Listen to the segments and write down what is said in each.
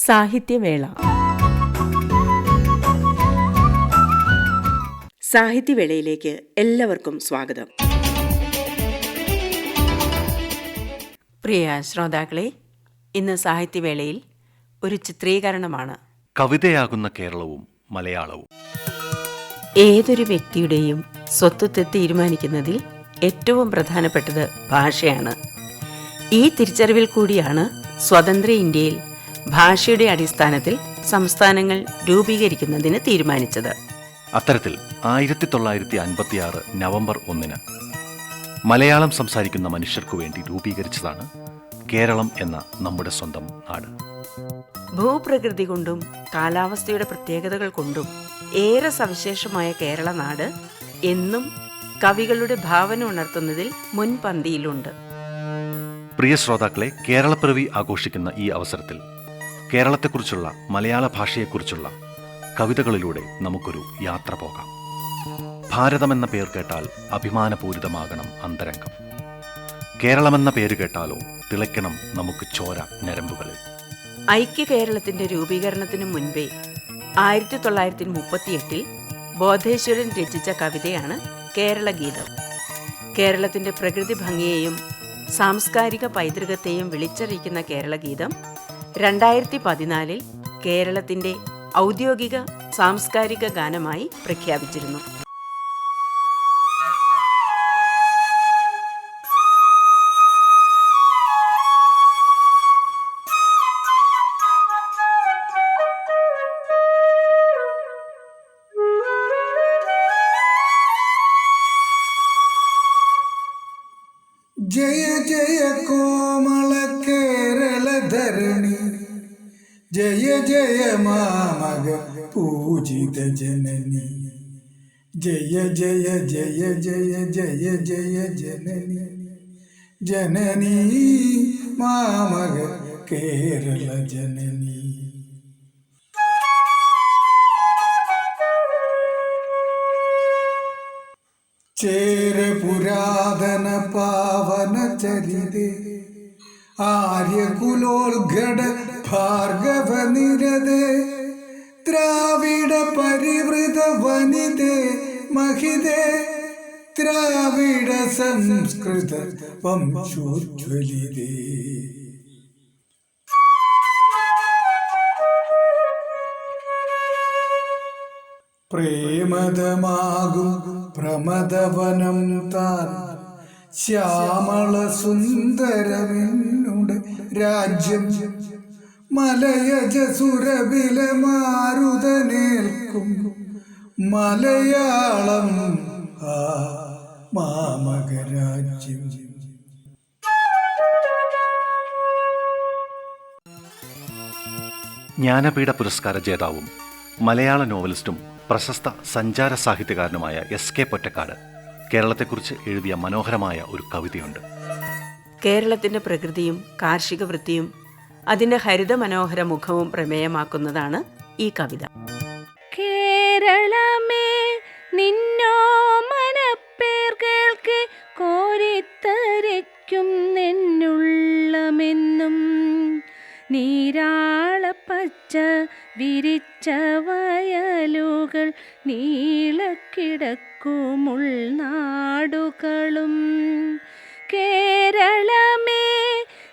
സാഹിത്യവേള. സാഹിത്യവേളയിലേക്ക് എല്ലാവർക്കും സ്വാഗതം. പ്രിയ ശ്രോതാക്കളെ, ഇന്ന് സാഹിത്യവേളയിൽ ഒരു ചിത്രീകരണമാണ്. കവിതയാകുന്ന കേരളവും മലയാളവും. ഏതൊരു വ്യക്തിയുടെയും സ്വത്വത്തെ തീരുമാനിക്കുന്നതിൽ ഏറ്റവും പ്രധാനപ്പെട്ടത് ഭാഷയാണ്. ഈ തിരിച്ചറിവിൽ കൂടിയാണ് സ്വതന്ത്ര ഇന്ത്യയിൽ ഭാഷയുടെ അടിസ്ഥാനത്തിൽ സംസ്ഥാനങ്ങൾ രൂപീകരിക്കുന്നതിന് തീരുമാനിച്ചത്. അത്തരത്തിൽ 1956 നവംബർ 1 മലയാളം സംസാരിക്കുന്ന മനുഷ്യർക്കു വേണ്ടി രൂപീകരിച്ചതാണ് കേരളം എന്ന നമ്മുടെ സ്വന്തം നാട്. ഭൂപ്രകൃതി കൊണ്ടും കാലാവസ്ഥയുടെ പ്രത്യേകതകൾ കൊണ്ടും ഏറെ സവിശേഷമായ കേരള നാട് എന്നും കവികളുടെ ഭാവന ഉണർത്തുന്നതിൽ മുൻപന്തിയിലുണ്ട്. പ്രിയ ശ്രോതാക്കളെ, കേരളപ്പിറവി ആഘോഷിക്കുന്ന ഈ അവസരത്തിൽ കേരളത്തെക്കുറിച്ചുള്ള, മലയാള ഭാഷയെക്കുറിച്ചുള്ള കവിതകളിലൂടെ നമുക്കൊരു യാത്ര പോകാം. ഭാരതമെന്ന പേർ കേട്ടാൽ അഭിമാനപൂരിതമാകണം അന്തരംഗം. കേരളമെന്ന പേര് കേട്ടാലോ തിളയ്ക്കണം നമുക്ക് ചോര ഞരമ്പുകളിൽ. ഐക്യ കേരളത്തിന്റെ രൂപീകരണത്തിനു മുൻപേ 1938 ബോധേശ്വരൻ രചിച്ച കവിതയാണ് കേരളഗീതം. കേരളത്തിന്റെ പ്രകൃതി ഭംഗിയെയും സാംസ്കാരിക പൈതൃകത്തെയും വിളിച്ചറിയിക്കുന്ന കേരളഗീതം 2014 കേരളത്തിന്റെ ഔദ്യോഗിക സാംസ്കാരിക ഗാനമായി പ്രഖ്യാപിച്ചിരുന്നു. ജയ ജയ കോമള കേരള ധരണി, ജയ ജയ മാമക പൂജിത ജനനി, ജയ ജയ ജയ ജയ ജയ ജയ ജനനി, ജനനി മാമക കേരള ജനനി. ചേര പുരാതന പാവന ചരിതേ, ആര്യകുലോത്ഘട ഭാർഗവ നിരതേ, ദ്രാവിഡ പരിവൃത വനിതേ മഹിതേ, ദ്രാവിഡ സംസ്കൃത വംശോജ്വലിതേ. പ്രേമദമാകും പ്രമദവനം താൻ, ശ്യാമള സുന്ദരമെന്നുടെ രാജ്യം, മലയജ സുരബില മാരുതനേൽക്കും മലയാളം ആ മാമകരാജ്യം. ജ്ഞാനപീഠ പുരസ്കാര ജേതാവും മലയാള നോവലിസ്റ്റും പ്രശസ്ത സഞ്ചാര സാഹിത്യകാരനുമായ എസ്.കെ. പൊറ്റക്കാട് കേരളത്തെക്കുറിച്ച് എഴുതിയ മനോഹരമായ ഒരു കവിതയുണ്ട്. കേരളത്തിന്റെ പ്രകൃതിയും കാർഷിക വൃത്തിയും അതിന്റെ ഹരിത മനോഹര മുഖവും പ്രമേയമാക്കുന്നതാണ് ഈ കവിത. കേരളമേ നിന്നോ മനപ്പേർ കേൾക്കെ, കോരിത്തരയ്ക്കും നെന്നുള്ളമെന്നും, നീരാളപ്പച്ച വിരിച്ച വയലുകൾ നീളക്കിടക്കുമുൾനാടുകളും. കേരളമേ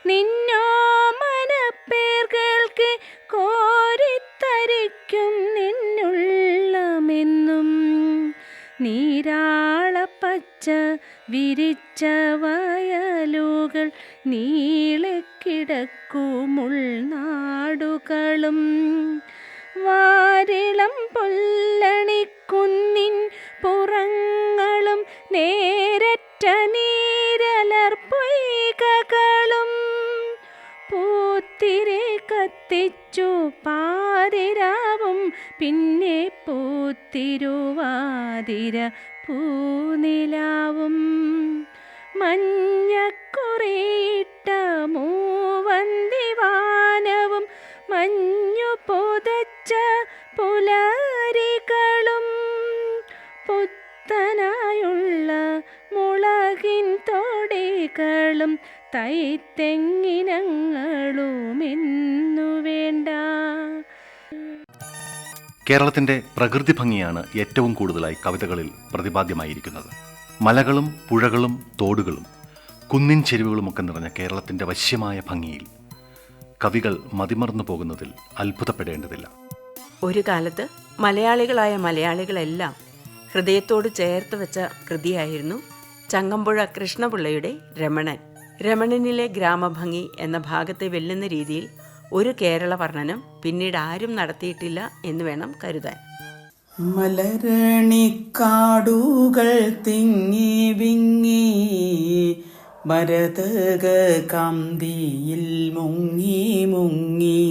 നിന്നോ മനപ്പേർ കേൾക്കെ, കോരിത്തരിക്കും നിന്നുള്ളമെന്നും, നീരാളപ്പച്ച വിരിച്ച വയലുകൾ നീളക്കിടക്കുമുൾനാടുകളും. വാരിളം പൊല്ലണിക്കുന്നിൻ പുറങ്ങളും നേരറ്റ നീരലർപ്പൊയ്കകളും, പൂത്തിരി കത്തിച്ചു പാതിരാവും പിന്നെ പൂത്തിരുവാതിര പൂനിലാവും, മഞ്ഞക്കുറിയിട്ട മൂവന്തിവാനവും മഞ്ഞു പുതച്ച പുലരികളും, പുത്തനായുള്ള മുളകിൻ തോടികളും തൈത്തെങ്ങിനങ്ങളുമെന്നു വേണ്ട. കേരളത്തിൻ്റെ പ്രകൃതി ഭംഗിയാണ് ഏറ്റവും കൂടുതലായി കവിതകളിൽ പ്രതിപാദ്യമായിരിക്കുന്നത്. മലകളും പുഴകളും തോടുകളും കുന്നിൻ ചെരുവുകളുമൊക്കെ നിറഞ്ഞ കേരളത്തിൻ്റെ വശ്യമായ ഭംഗിയിൽ കവികൾ മതിമറന്നു പോകുന്നതിൽ അത്ഭുതപ്പെടേണ്ടതില്ല. ഒരു കാലത്ത് മലയാളികളായ മലയാളികളെല്ലാം ഹൃദയത്തോട് ചേർത്ത് വെച്ച കൃതിയായിരുന്നു ചങ്ങമ്പുഴ കൃഷ്ണപിള്ളയുടെ രമണൻ. രമണനിലെ ഗ്രാമഭംഗി എന്ന ഭാഗത്തെ വെല്ലുന്ന രീതിയിൽ ഒരു കേരള വർണ്ണനം പിന്നീട് ആരും നടത്തിയിട്ടില്ല എന്ന് വേണം കരുതാൻ. മലരണിക്കാടുകൾ തിങ്ങി വിങ്ങി ഭരതക കാന്തിയിൽ മുങ്ങി മുങ്ങി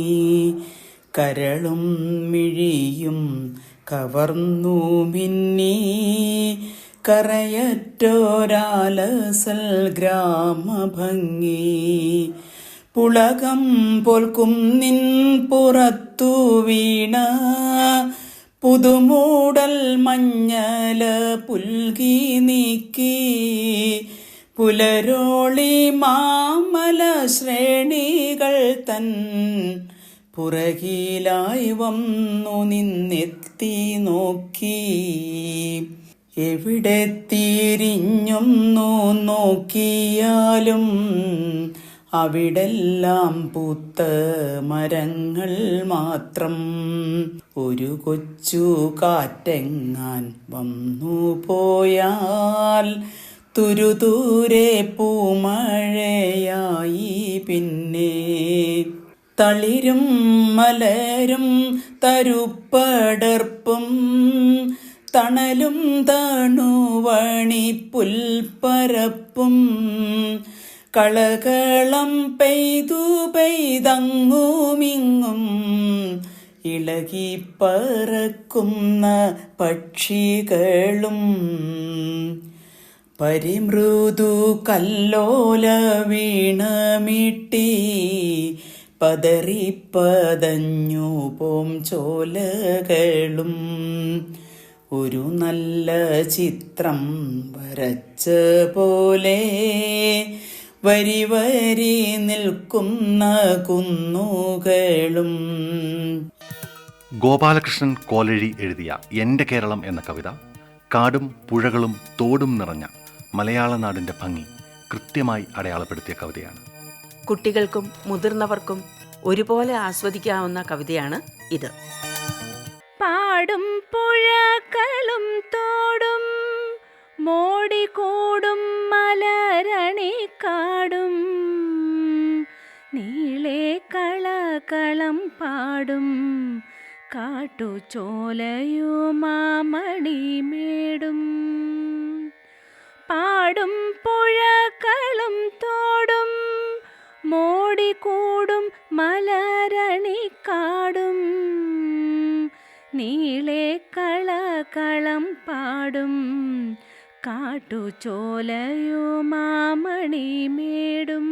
കരളും മിഴിയും കവർന്നു മിന്നി കറയറ്റോരാലസൽ ഗ്രാമഭംഗി പുളകം പോൽക്കും നിൻ പുറത്തു വീണ പുതുമൂടൽ മഞ്ഞല പുൽകി നീക്കി പുലരോളി മാമല ശ്രേണികൾ തൻ പുറകിലായി വന്നു നിന്നെത്തി നോക്കി എവിടെ തിരിഞ്ഞൊന്നു നോക്കിയാലും അവിടെല്ലാം പൂത്ത മരങ്ങൾ മാത്രം. ഒരു കൊച്ചു കാറ്റെങ്ങാൻ വന്നു പോയാൽ തുരുതൂരെ പൂമഴയായി പിന്നെ തളിരും മലരും തരുപ്പടർപ്പും തണലും തണുവണി പുൽപ്പരപ്പും കളകളം പെയ്തു പെയ്തങ്ങുമിങ്ങും ഇളകി പറക്കുന്ന പക്ഷികളും പരിമൃദു കല്ലോല വീണമിട്ടി പതറിപ്പതഞ്ഞു പോം ചോലകളും ഒരു നല്ല ചിത്രം വരച്ച പോലെ വരി വരി നിൽക്കുന്ന കുന്നുകളും. ഗോപാലകൃഷ്ണൻ കോലഴി എഴുതിയ എൻ്റെ കേരളം എന്ന കവിത കാടും പുഴകളും തോടും നിറഞ്ഞ മലയാള നാടിൻ്റെ ഭംഗി കൃത്യമായി അടയാളപ്പെടുത്തിയ കവിതയാണ്. കുട്ടികൾക്കും മുതിർന്നവർക്കും ഒരുപോലെ ആസ്വദിക്കാവുന്ന കവിതയാണ് ഇത്. പാടും പുഴകളും തോടും മോടിക്കൂടും മലരണിക്കാടും നീളെ കളകളം പാടും കാട്ടുചോലയുമാമണിമേടും. പാടും പുഴകളും തോടും മോടിക്കൂടും മലരണിക്കാടും നീളെ കളകളം പാടും കാട്ടുചോലയുമാമണിമേടും.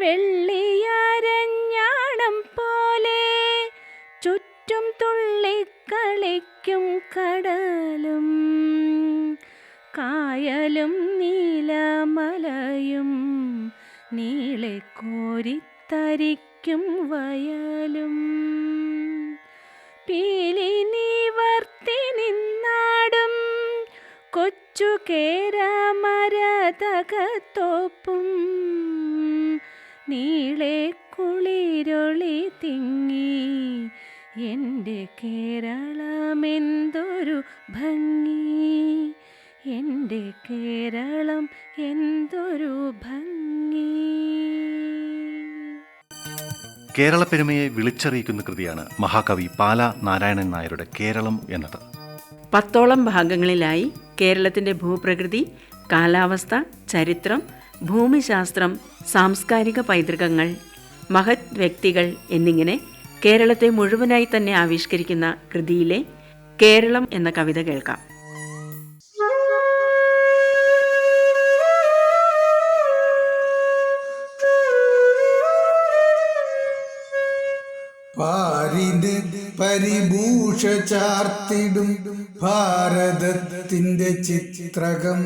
വെള്ളിയരഞ്ഞാണം പോലെ ചുറ്റും തുള്ളിക്കളിക്കും കടലും കായലും നീലമലയും നീളെ കോരിത്തരിക്കും വയലും. പീലി നിവർത്തി നിന്നാടും കൊച്ചു കേരമരതകത്തോപ്പും നീളെ കുളിരൊളി തിങ്ങി എൻ്റെ കേരളമെന്തൊരു ഭംഗി, എൻ്റെ കേരളം എന്തൊരു ഭംഗി. കേരളപ്പെരുമയെ വിളിച്ചറിയിക്കുന്ന കൃതിയാണ് മഹാകവി പാല നാരായണൻ നായരുടെ കേരളം എന്നത്. 10ഓളം ഭാഗങ്ങളിലായി കേരളത്തിൻ്റെ ഭൂപ്രകൃതി, കാലാവസ്ഥ, ചരിത്രം, ഭൂമിശാസ്ത്രം, സാംസ്കാരിക പൈതൃകങ്ങൾ, മഹത് വ്യക്തികൾ എന്നിങ്ങനെ കേരളത്തെ മുഴുവനായി തന്നെ ആവിഷ്കരിക്കുന്ന കൃതിയിലെ കേരളം എന്ന കവിത കേൾക്കാം. പാരിന്റെ പരിഭൂഷ ചാർത്തിടും ഭാരതത്തിന്റെ ചിത്രകം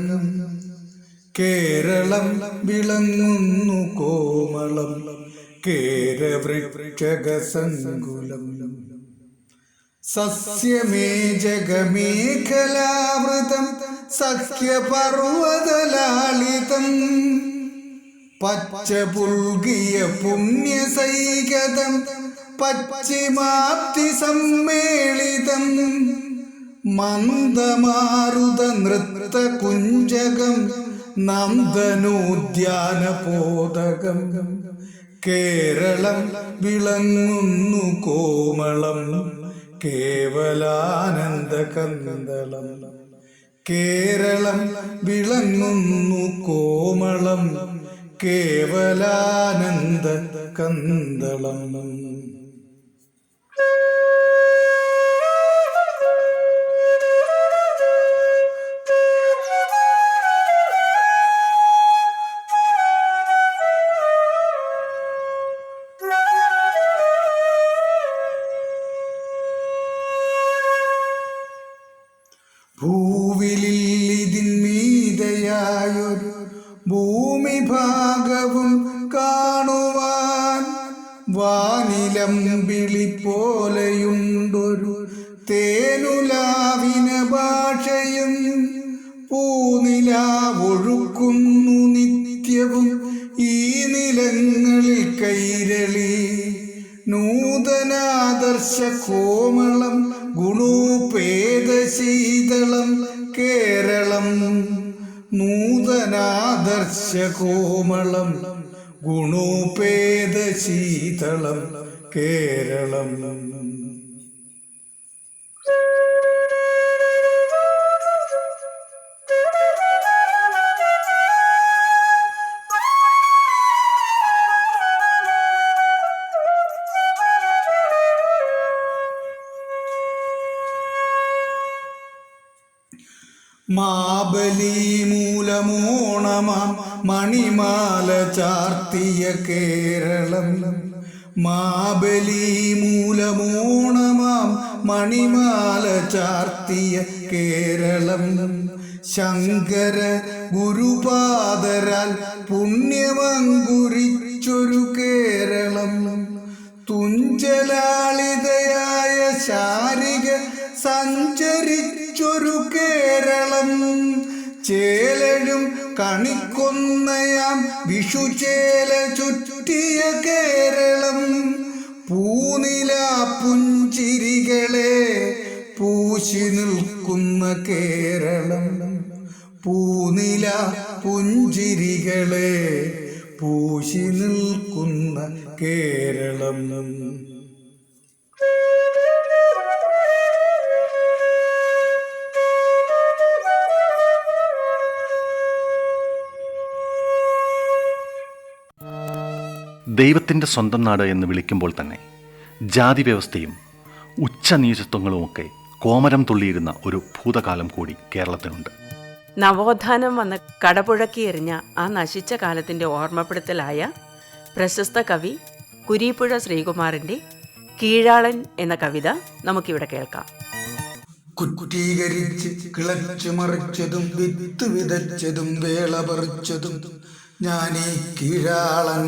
കേരളം വിളങ്ങുന്നു കോമളം കേരവൃക്ഷകസങ്കുലം സസ്യമേജകമേഖലാവൃതം സഖ്യപർവതലാളിതം പച്ച പുൽകിയ പുണ്യസൈകതം പശ്ചിമാപ്തി സമ്മേളിതം മന്ദമാരുത നൃത്ത കുഞ്ചകം നന്ദനോദ്യാനപോതകം കേരളം വിളങ്ങുന്നു കോമളം കേവലാനന്ദ കന്ദളം കേരളം വിളങ്ങുന്നു കോമളം കേവലാനന്ദ കന്ദളം. ഭൂവിലിൽ ഇതിന്മീതയായൊരു ഭൂമിഭാഗവും കാണുവാൻ വാനിലമ്പിളി പോലെയുണ്ടൊരു തേനുലാവിന ഭാഷയും പൂനിലാവൊഴുക്കുന്നു നിത്യവും ഈ നിലങ്ങളിൽ കൈരളി നൂതനാദർശ കോമളം ഗുണോപേതശീതളം കേരളം നൂതനാദർശ കോമളം ഗുണോപേതശീതളം കേരളം. മാബലി മൂലമോണമാം മണിമാല ചാർത്തിയ കേരളം മാബലി മൂലമോണമാം മണിമാല ചാർത്തിയ കേരളം ശങ്കര ഗുരുപാദരാൽ പുണ്യമങ്കുരിച്ചൊരു കേരളം തുഞ്ചലാളിതയായ ശാരിക സഞ്ചരിച്ചൊരു കേരളം ചേലഴും കണിക്കൊന്നയാം വിഷുചേല ചുറ്റിയ കേരളം പൂനില പുഞ്ചിരികളെ പൂശി നിൽക്കുന്ന കേരളം പൂനില പുഞ്ചിരികളെ പൂശി നിൽക്കുന്ന കേരളം. ദൈവത്തിൻ്റെ സ്വന്തം നാട് എന്ന് വിളിക്കുമ്പോൾ തന്നെ ജാതി വ്യവസ്ഥയും ഉച്ചനീചത്വങ്ങളുമൊക്കെ കോമരം തുള്ളിയിരുന്ന ഒരു ഭൂതകാലം കൂടി കേരളത്തിനുണ്ട്. നവോത്ഥാനം വന്ന് കടപുഴക്കിയെറിഞ്ഞ ആ നശിച്ച കാലത്തിൻ്റെ ഓർമ്മപ്പെടുത്തലായ പ്രശസ്ത കവി കുരീപ്പുഴ ശ്രീകുമാറിൻ്റെ കീഴാളൻ എന്ന കവിത നമുക്കിവിടെ കേൾക്കാം. കുറ്റീകരിച്ച് കിളച്ചു മറിച്ചതും വിത്ത് വിതച്ചതും വേള പറിച്ചതും ഞാനീ കീഴാളൻ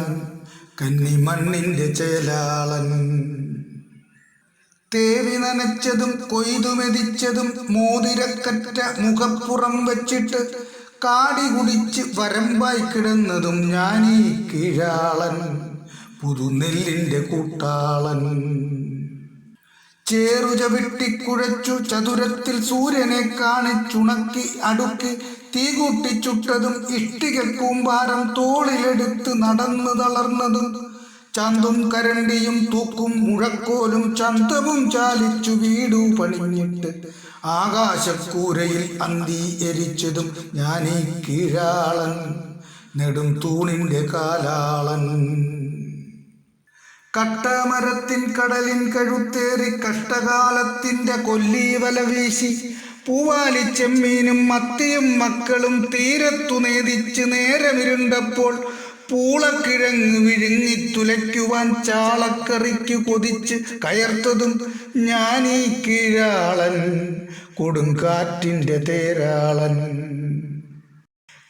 കന്നിമണ്ണിന്റെ ചേലാളൻ തേവി നനച്ചതും കൊയ്തുമെതിച്ചതും മോതിരക്കറ്റ മുഖപ്പുറം വെച്ചിട്ട് കാടി കുടിച്ച് വരമ്പായി കിടന്നതും ഞാനീ കീഴാളൻ പുതുനെല്ലിന്റെ കൂട്ടാളൻ ചേറുചവിട്ടിക്കുഴച്ചു ചതുരത്തിൽ സൂര്യനെ കാണിച്ചുണക്കി അടുക്കി തീകൂട്ടിച്ചുട്ടതും ഇഷ്ടിക കൂമ്പാരം തോളിലെടുത്ത് നടന്നു തളർന്നതും ചന്തും കരണ്ടിയും തൂക്കും മുഴക്കോലും ചന്തവും ചാലിച്ചു വീടു പണിഞ്ഞിട്ട് ആകാശക്കൂരയിൽ അന്തി എരിച്ചതും ഞാനീ കീഴാളൻ നെടും തൂണിന്റെ കാലാളൻ കട്ടമരത്തിൻ കടലിൻ കഴുത്തേറി കഷ്ടകാലത്തിന്റെ കൊല്ലീവല വീശി പൂവാലി ചെമ്മീനും മത്തിയും മക്കളും തീരത്തു നേദിച്ച് നേരമിരുണ്ടപ്പോൾ പൂളക്കിഴങ്ങ് വിഴുങ്ങി തുലയ്ക്കുവാൻ ചാളക്കറിക്ക് കൊതിച്ച് കയർത്തതും ഞാനീ കീഴാളൻ കൊടുങ്കാറ്റിന്റെ തേരാളൻ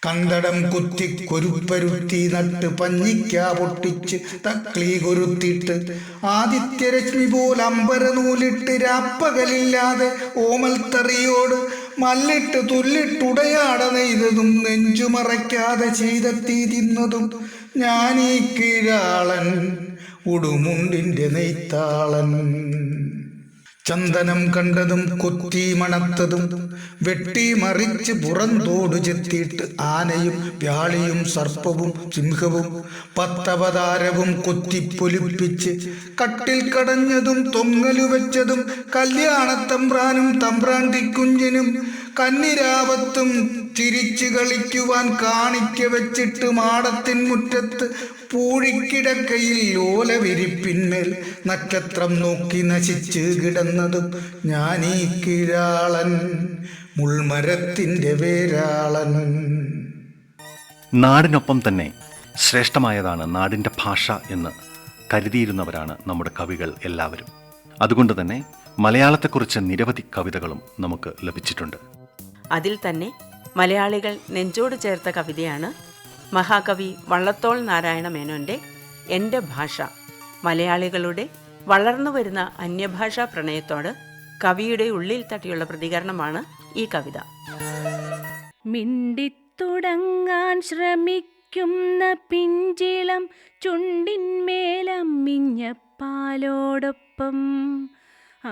കന്തടം കുത്തി കൊരുപ്പരുത്തി നട്ട് പഞ്ഞിക്ക പൊട്ടിച്ച് തക്ലി കൊരുത്തിട്ട് ആദിത്യരശ്മി പോൽ അമ്പരനൂലിട്ട് രാപ്പകലില്ലാതെ ഓമൽ തറിയോട് മല്ലിട്ട് തുല്ലിട്ടുടയാട നെയ്തതും നെഞ്ചുമറയ്ക്കാതെ ചെയ്തെത്തി തിന്നതും ഞാനീ കീഴാളൻ ഉടുമുണ്ടിൻ്റെ നെയ്ത്താളൻ. ചന്ദനം കണ്ടതും കൊത്തി മണത്തതും വെട്ടി മറിച്ച് പുറന്തോട് ചെത്തിയിട്ട് ആനയും വ്യാളിയും സർപ്പവും സിംഹവും പത്തവതാരവും കൊത്തിപ്പൊലിപ്പിച്ച് കട്ടിൽ കടഞ്ഞതും തൊങ്ങലു വെച്ചതും കല്യാണത്തമ്പ്രാനും തമ്പ്രാന്തിക്കുഞ്ഞിനും കന്നിരാവത്തും ചിരിച്ചു കളിക്കുവാൻ കാണിക്ക വെച്ചിട്ട് മാടത്തിൻ മുറ്റത്ത് പൂഴിക്കിടക്കയിൽ ഓലവിരിപ്പിന്മേൽ നക്ഷത്രം നോക്കി നശിച്ച് കിടന്നതും ഞാനീ കീഴാളൻ മുൾമരത്തിൻ്റെ വേരാളൻ. നാടിനൊപ്പം തന്നെ ശ്രേഷ്ഠമായതാണ് നാടിൻ്റെ ഭാഷ എന്ന് കരുതിയിരുന്നവരാണ് നമ്മുടെ കവികൾ എല്ലാവരും. അതുകൊണ്ട് തന്നെ മലയാളത്തെക്കുറിച്ച് നിരവധി കവിതകളും നമുക്ക് ലഭിച്ചിട്ടുണ്ട്. അതിൽ തന്നെ മലയാളികൾ നെഞ്ചോട് ചേർത്ത കവിതയാണ് മഹാകവി വള്ളത്തോൾ നാരായണ മേനോൻ്റെ എൻ്റെ ഭാഷ. മലയാളികളുടെ വളർന്നു വരുന്ന അന്യഭാഷാ പ്രണയത്തോട് കവിയുടെ ഉള്ളിൽ തട്ടിയുള്ള പ്രതികരണമാണ് ഈ കവിത. മിണ്ടിത്തുടങ്ങാൻ ശ്രമിക്കുന്ന പിഞ്ചിളം ചുണ്ടിന്മേലമ്മിഞ്ഞ പാലോടൊപ്പം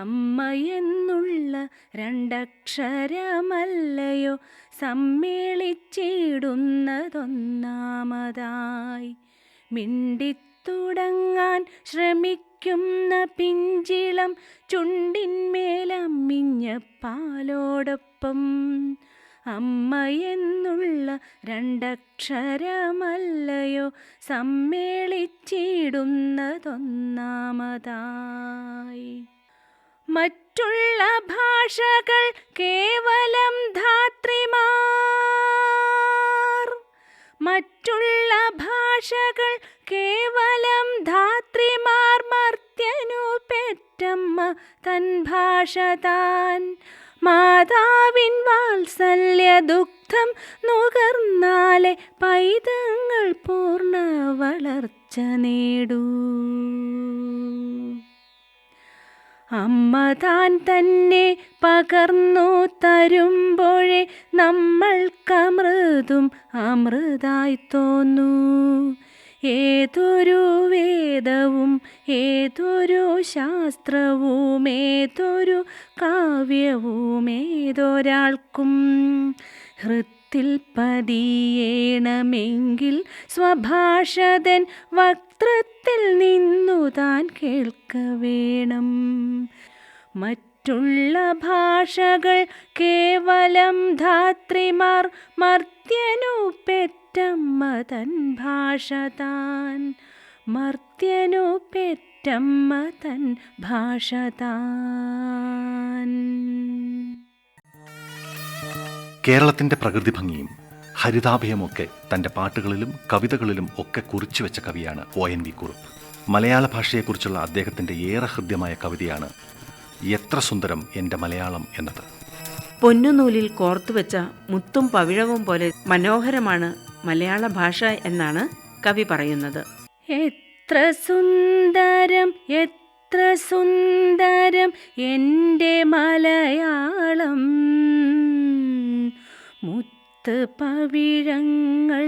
അമ്മ എന്നുള്ള രണ്ടക്ഷരമല്ലയോ സമ്മേളിച്ചിടുന്നതൊന്നാമതായി. മിണ്ടിത്തുടങ്ങാൻ ശ്രമിക്കുന്ന പിഞ്ചിളം ചുണ്ടിന്മേലമ്മിഞ്ഞ പാലോടൊപ്പം അമ്മ എന്നുള്ള രണ്ടക്ഷരമല്ലയോ സമ്മേളിച്ചിടുന്നതൊന്നാമതായി. മറ്റുള്ള ഭാഷകൾ കേവലം ധാത്രിമാർ, മറ്റുള്ള ഭാഷകൾ കേവലം ധാത്രിമാർ. മർത്യനു പെറ്റമ്മ തൻ ഭാഷ താൻ. മാതാവിൻ വാത്സല്യ ദുഗ്ധം നുകർന്നാലെ പൈതങ്ങൾ പൂർണ്ണ വളർച്ച നേടൂ. അമ്മ താൻ തന്നെ പകർന്നു തരുമ്പോഴേ നമ്മൾക്കമൃതും അമൃതായി തോന്നൂ. ഏതൊരു വേദവും ഏതൊരു ശാസ്ത്രവും ഏതൊരു കാവ്യവും ഏതൊരാൾക്കും ഹൃത്തിൽ പതിയേണമെങ്കിൽ സ്വഭാഷതൻ വക്ത്രത്തിൽ നിന്നു താൻ കേൾക്ക വേണം. മറ്റുള്ള ഭാഷകൾ കേവലം ധാത്രിമാർ. മർത്യനു പെറ്റമ്മ തൻ ഭാഷ താൻ. മർത്യനു പെറ്റമ്മ തൻ ഭാഷ താൻ. കേരളത്തിൻ്റെ പ്രകൃതി ഭംഗിയും ഹരിതാഭയുമൊക്കെ തൻ്റെ പാട്ടുകളിലും കവിതകളിലും ഒക്കെ കുറിച്ചു വെച്ച കവിയാണ് ONV കുറുപ്പ്. മലയാള ഭാഷയെക്കുറിച്ചുള്ള അദ്ദേഹത്തിൻ്റെ ഏറെ ഹൃദ്യമായ കവിതയാണ് എത്ര സുന്ദരം എൻ്റെ മലയാളം എന്നത്. പൊന്നുനൂലിൽ കോർത്തുവെച്ച മുത്തും പവിഴവും പോലെ മനോഹരമാണ് മലയാള ഭാഷ എന്നാണ് കവി പറയുന്നത്. എത്ര സുന്ദരം എത്ര സുന്ദരം എൻ്റെ മലയാളം. മുത്ത് പവിഴങ്ങൾ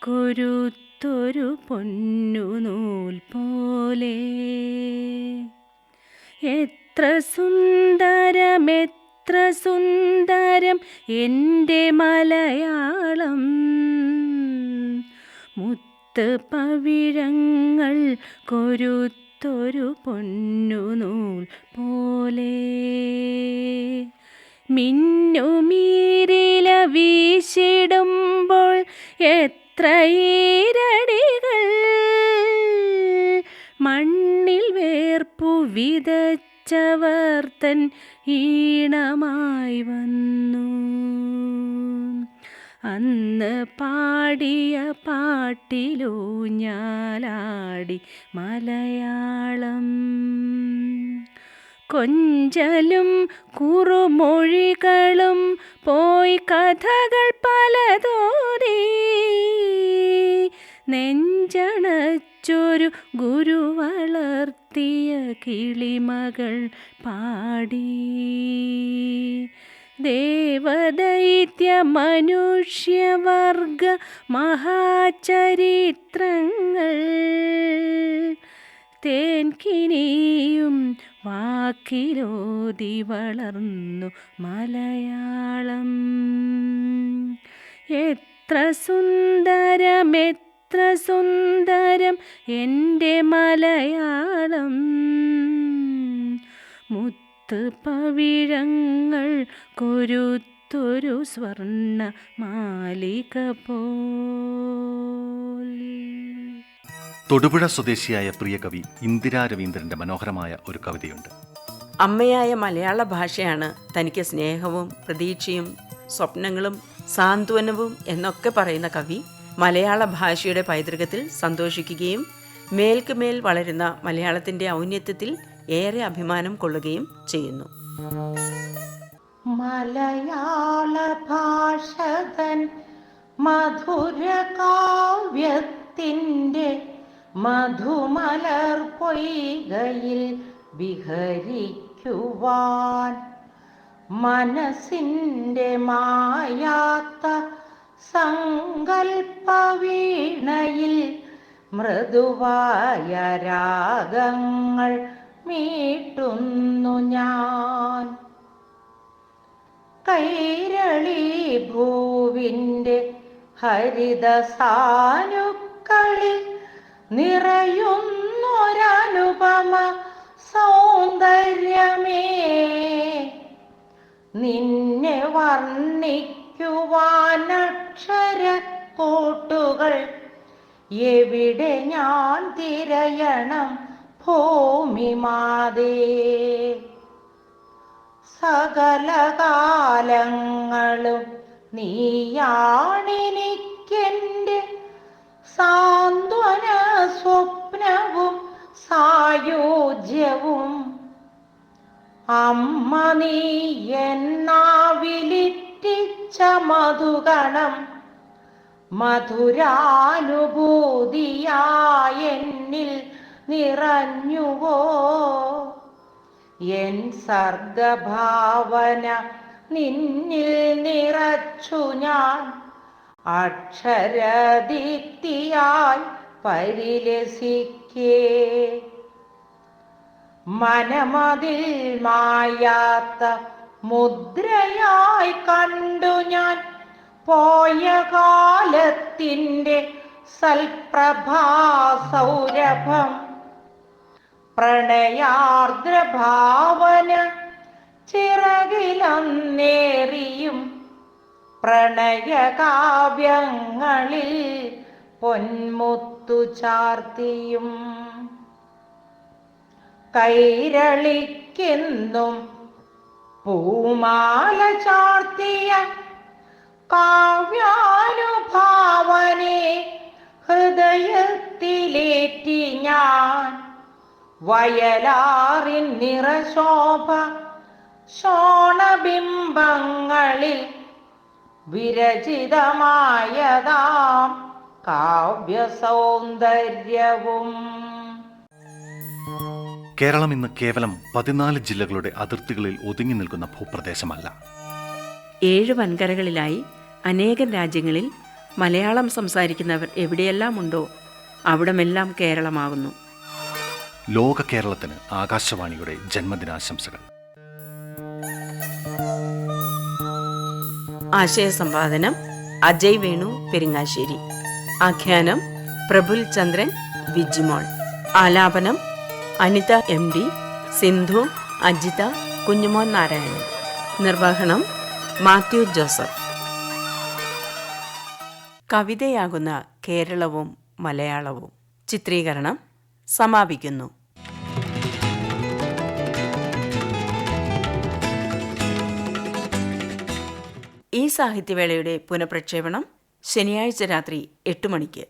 കൊരുത്തൊരു പൊന്നുനൂൽ പോലെ. എത്ര സുന്ദരം എത്ര സുന്ദരം എൻ്റെ മലയാളം. മുത്ത് പവിഴങ്ങൾ കൊരുത്തൊരു പൊന്നുനൂൽ പോലെ. മിന്നുമീരില വീശിടുമ്പോൾ എത്ര ഈരടികൾ മണ്ണിൽ വേർപ്പു വിതച്ചവർ തൻ ഈണമായി വന്നു. അന്ന് പാടിയ പാട്ടിലൂഞ്ഞാലാടി മലയാളം. കൊഞ്ചലും കുറുമൊഴികളും പോയി കഥകൾ പലതോതി നെഞ്ചണച്ചൊരു ഗുരു വളർത്തിയ കിളിമകൾ പാടി ദേവദൈത്യ മനുഷ്യവർഗ മഹാചരിത്രങ്ങൾ തേൻകിനിയും വാക്കിലോതി വളർന്നു മലയാളം. എത്ര സുന്ദരം എത്ര സുന്ദരം എൻ്റെ മലയാളം. മുത്ത് പവിഴങ്ങൾ കൊരുത്തൊരു സ്വർണ്ണ മാലിക പോൽ. തൊടുപുഴ സ്വദേശിയായ പ്രിയ കവി ഇന്ദിരാ രവീന്ദ്രന്റെ മനോഹരമായ ഒരു കവിതയുണ്ട്. അമ്മയായ മലയാള ഭാഷയാണ് തനിക്ക് സ്നേഹവും പ്രതീക്ഷയും സ്വപ്നങ്ങളും സാന്ത്വനവും എന്നൊക്കെ പറയുന്ന കവി മലയാള ഭാഷയുടെ പൈതൃകത്തിൽ സന്തോഷിക്കുകയും മേൽക്കുമേൽ വളരുന്ന മലയാളത്തിൻ്റെ ഔന്നത്യത്തിൽ ഏറെ അഭിമാനം കൊള്ളുകയും ചെയ്യുന്നു. മലയാള ഭാഷതൻ മധുര കാവ്യത്തിൻ്റെ മധുമലർ പൊയ്കയിൽ വിഹരിക്കുവാൻ മനസ്സിൻ്റെ മായാത്ത സങ്കൽപ്പവീണയിൽ മൃദുവായ രാഗങ്ങൾ മീട്ടുന്നു ഞാൻ. കൈരളി ഭൂവിൻ്റെ ഹരിതസാനുക്കളിൽ നിറയുന്നൊരനുപമ സൗന്ദര്യമേ, നിന്നെ വർണ്ണിക്കുവാൻ അക്ഷരക്കൂട്ടുകൾ എവിടെ ഞാൻ തിരയണം ഭൂമിമാതേ. സകലകാലങ്ങളും നീയാണെനിക്കെൻ്റെ സാന്ത്വന സ്വപ്നവും സായുജ്യവും. അമ്മ നീ എന്നാവിലിറ്റിച്ച മധുഗണം മധുരാനുഭൂതിയായെന്നിൽ നിറഞ്ഞുവോ. എൻ സർഗഭാവന നിന്നിൽ നിറച്ചു ഞാൻ അക്ഷരദീപ്തിയായി പരിലസിക്കേ. മനമതിൽ മായാത്ത മുദ്രയായി കണ്ടു ഞാൻ പോയ കാലത്തിൻ്റെ സൽപ്രഭാസൗരഭം. പ്രണയാർദ്രഭാവന ചിറകിലന്നേറിയും പ്രണയകാവ്യങ്ങളിൽ പൊന്മുത്തു ചാർത്തിയും കൈരളിക്കെന്നും പൂമാല ചാർത്തിയ കാവ്യാനുഭാവനെ ഹൃദയത്തിലേറ്റി ഞാൻ. വയലാറിൻ നിറശോഭ ശോണബിംബങ്ങളിൽ വിരചിതമായതാം കാവ്യസൗന്ദര്യവും. കേരളം ഇന്ന് കേവലം 14 ജില്ലകളുടെ അതിർത്തികളിൽ ഒതുങ്ങി നിൽക്കുന്ന ഭൂപ്രദേശമല്ല. 7 വൻകരകളിലായി അനേകം രാജ്യങ്ങളിൽ മലയാളം സംസാരിക്കുന്നവർ എവിടെയെല്ലാം ഉണ്ടോ അവിടമെല്ലാം കേരളമാകുന്നു. ലോക കേരളത്തിന് ആകാശവാണിയുടെ ജന്മദിനാശംസകൾ. ആശയസമ്പാദനം അജയ് വേണു പെരിങ്ങാശ്ശേരി. ആഖ്യാനം പ്രഫുൽ ചന്ദ്രൻ വിജിമോൾ. ആലാപനം അനിത MD, സിന്ധു, അജിത, കുഞ്ഞുമോൻ നാരായണൻ. നിർവഹണം മാത്യു ജോസഫ്. കവിതയാകുന്ന കേരളവും മലയാളവും ചിത്രീകരണം സമാപിക്കുന്നു. ഈ സാഹിത്യവേളയുടെ പുനഃപ്രക്ഷേപണം ശനിയാഴ്ച രാത്രി 8 മണിക്ക്.